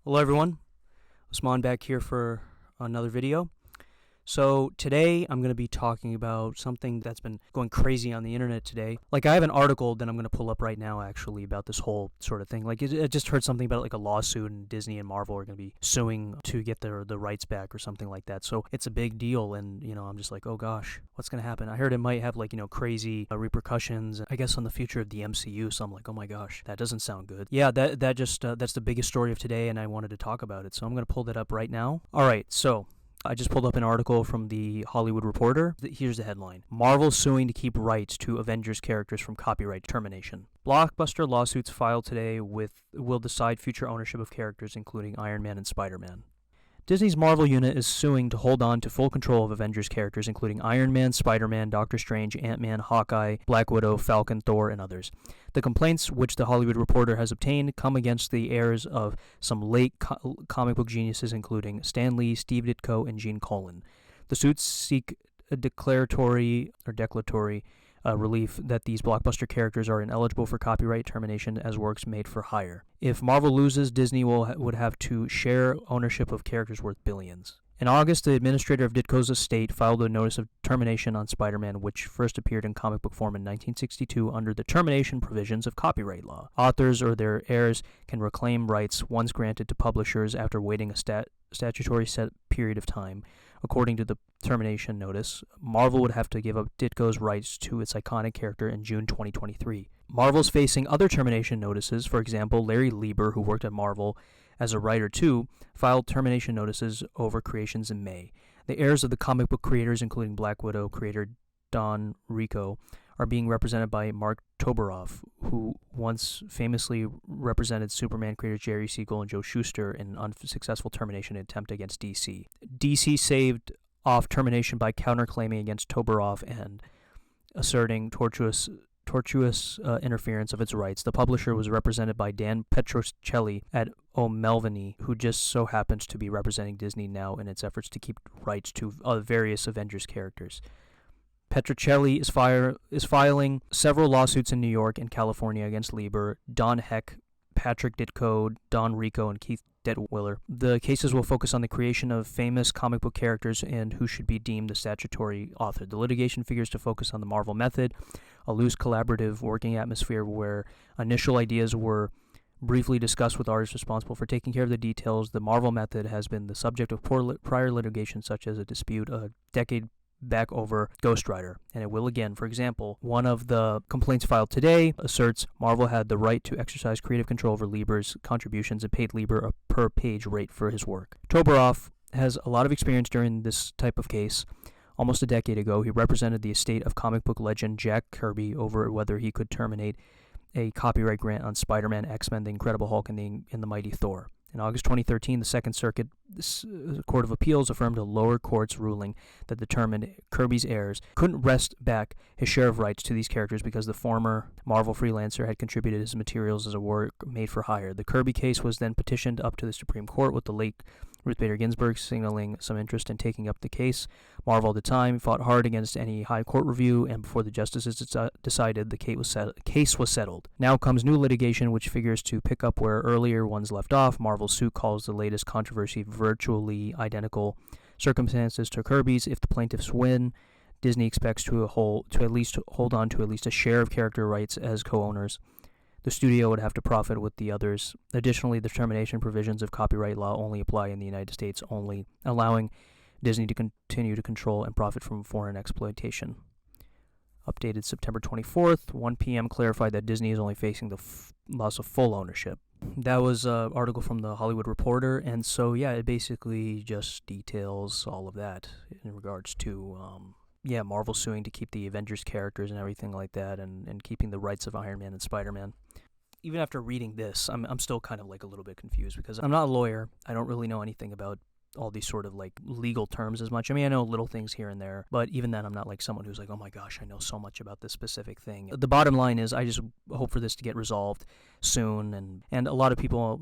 Hello everyone, Usman back here for another video. So today I'm going to be talking about something that's been going crazy on the internet today. Like I have an article that I'm going to pull up right now actually about this whole sort of thing. Like I just heard something about like a lawsuit and Disney and Marvel are going to be suing to get the rights back or something like that. So it's a big deal and I'm just like, oh gosh, what's going to happen? I heard it might have like, crazy repercussions, I guess, on the future of the MCU. So I'm like, oh my gosh, that doesn't sound good. Yeah, that's the biggest story of today and I wanted to talk about it. So I'm going to pull that up right now. All right, so I just pulled up an article from the Hollywood Reporter. Here's the headline. Marvel suing to keep rights to Avengers characters from copyright termination. Blockbuster lawsuits filed today will decide future ownership of characters including Iron Man and Spider-Man. Disney's Marvel unit is suing to hold on to full control of Avengers characters including Iron Man, Spider-Man, Doctor Strange, Ant-Man, Hawkeye, Black Widow, Falcon, Thor, and others. The complaints, which the Hollywood Reporter has obtained, come against the heirs of some late comic book geniuses including Stan Lee, Steve Ditko, and Gene Colan. The suits seek a declaratory relief that these blockbuster characters are ineligible for copyright termination as works made for hire. If Marvel loses, Disney would have to share ownership of characters worth billions. In August, the administrator of Ditko's estate filed a notice of termination on Spider-Man, which first appeared in comic book form in 1962 under the termination provisions of copyright law. Authors or their heirs can reclaim rights once granted to publishers after waiting a statutory set period of time. According to the termination notice, Marvel would have to give up Ditko's rights to its iconic character in June 2023. Marvel's facing other termination notices. For example, Larry Lieber, who worked at Marvel as a writer too, filed termination notices over creations in May. The heirs of the comic book creators, including Black Widow creator Don Rico, are being represented by Mark Toberoff, who once famously represented Superman creator Jerry Siegel and Joe Shuster in an unsuccessful termination attempt against DC. DC saved off termination by counterclaiming against Toberoff and asserting tortuous interference of its rights. The publisher was represented by Dan Petrocelli at O'Melveny, who just so happens to be representing Disney now in its efforts to keep rights to various Avengers characters. Petrocelli is filing several lawsuits in New York and California against Lieber, Don Heck, Patrick Ditko, Don Rico, and Keith Detwiller. The cases will focus on the creation of famous comic book characters and who should be deemed the statutory author. The litigation figures to focus on the Marvel method, a loose collaborative working atmosphere where initial ideas were briefly discussed with artists responsible for taking care of the details. The Marvel method has been the subject of prior litigation, such as a dispute a decade back over Ghost Rider, and it will again. For example, one of the complaints filed today asserts Marvel had the right to exercise creative control over Lieber's contributions and paid Lieber a per-page rate for his work. Toberoff has a lot of experience during this type of case. Almost a decade ago, he represented the estate of comic book legend Jack Kirby over whether he could terminate a copyright grant on Spider-Man, X-Men, The Incredible Hulk, and the Mighty Thor. In August 2013, the Second Circuit Court of Appeals affirmed a lower court's ruling that determined Kirby's heirs couldn't wrest back his share of rights to these characters because the former Marvel freelancer had contributed his materials as a work made for hire. The Kirby case was then petitioned up to the Supreme Court, with the late Ruth Bader Ginsburg signaling some interest in taking up the case. Marvel at the time fought hard against any high court review, and before the justices decided, the case was settled. Now comes new litigation, which figures to pick up where earlier ones left off. Marvel's suit calls the latest controversy virtually identical circumstances to Kirby's. If the plaintiffs win, Disney expects to at least hold on to at least a share of character rights as co-owners. The studio would have to profit with the others. Additionally, the termination provisions of copyright law only apply in the United States, only allowing Disney to continue to control and profit from foreign exploitation. Updated September 24th, 1 p.m. clarified that Disney is only facing the loss of full ownership. That was an article from the Hollywood Reporter, and so yeah, it basically just details all of that in regards to Marvel suing to keep the Avengers characters and everything like that, and keeping the rights of Iron Man and Spider-Man. Even after reading this, I'm still kind of like a little bit confused because I'm not a lawyer. I don't really know anything about all these sort of like legal terms as much. I mean, I know little things here and there, but even then I'm not like someone who's like, oh my gosh, I know so much about this specific thing. The bottom line is I just hope for this to get resolved soon, and a lot of people,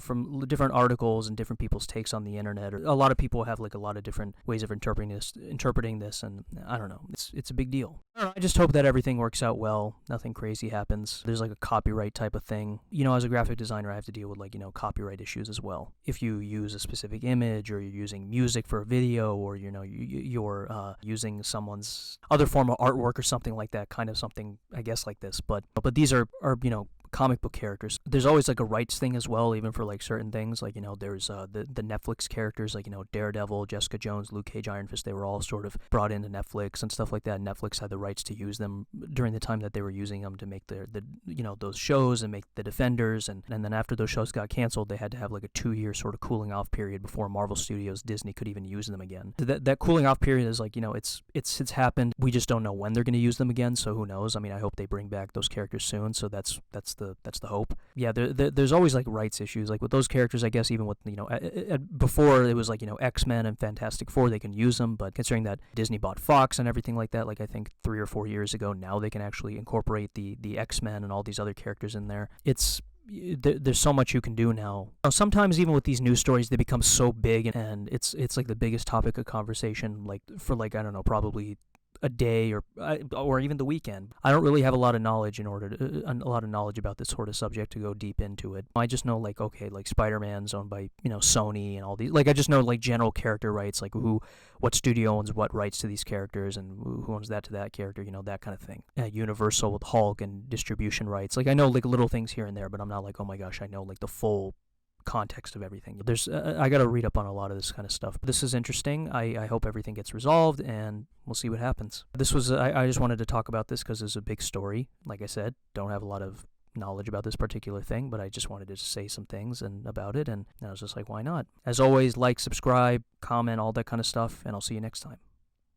from different articles and different people's takes on the internet, a lot of people have like a lot of different ways of interpreting this, and I don't know, it's a big deal. I just hope that everything works out well, nothing crazy happens. There's like a copyright type of thing. As a graphic designer, I have to deal with like, copyright issues as well. If you use a specific image, or you're using music for a video, or you're using someone's other form of artwork or something like that, kind of something I guess like this, but these are comic book characters. There's always like a rights thing as well, even for like certain things, like there's the Netflix characters, like Daredevil, Jessica Jones, Luke Cage, Iron Fist. They were all sort of brought into Netflix and stuff like that. Netflix had the rights to use them during the time that they were using them to make the those shows and make the Defenders, and then after those shows got canceled, they had to have like a 2-year sort of cooling off period before Marvel Studios, Disney could even use them again. That cooling off period is like, it's happened. We just don't know when they're going to use them again, so who knows? I mean, I hope they bring back those characters soon, so that's the hope. Yeah, there's always like rights issues, like with those characters. I guess even with before it was like X-Men and Fantastic Four, they can use them, but considering that Disney bought Fox and everything like that, like I think 3 or 4 years ago, now they can actually incorporate the X-Men and all these other characters in there. There's so much you can do now. Sometimes even with these news stories, they become so big, and it's like the biggest topic of conversation, like for like, I don't know, probably a day or even the weekend. I don't really have a lot of knowledge about this sort of subject to go deep into it. I just know like, okay, like Spider-Man's owned by Sony and all these. Like I just know like general character rights, like what studio owns what rights to these characters, and who owns that to that character, that kind of thing. Universal with Hulk and distribution rights. Like I know like little things here and there, but I'm not like, oh my gosh, I know like the full context of everything. I gotta read up on a lot of this kind of stuff. This is interesting. I hope everything gets resolved, and we'll see what happens. I just wanted to talk about this because it's a big story. Like I said, don't have a lot of knowledge about this particular thing, but I just wanted to say some things about it, and I was just like, why not? As always, like, subscribe, comment, all that kind of stuff, and I'll see you next time.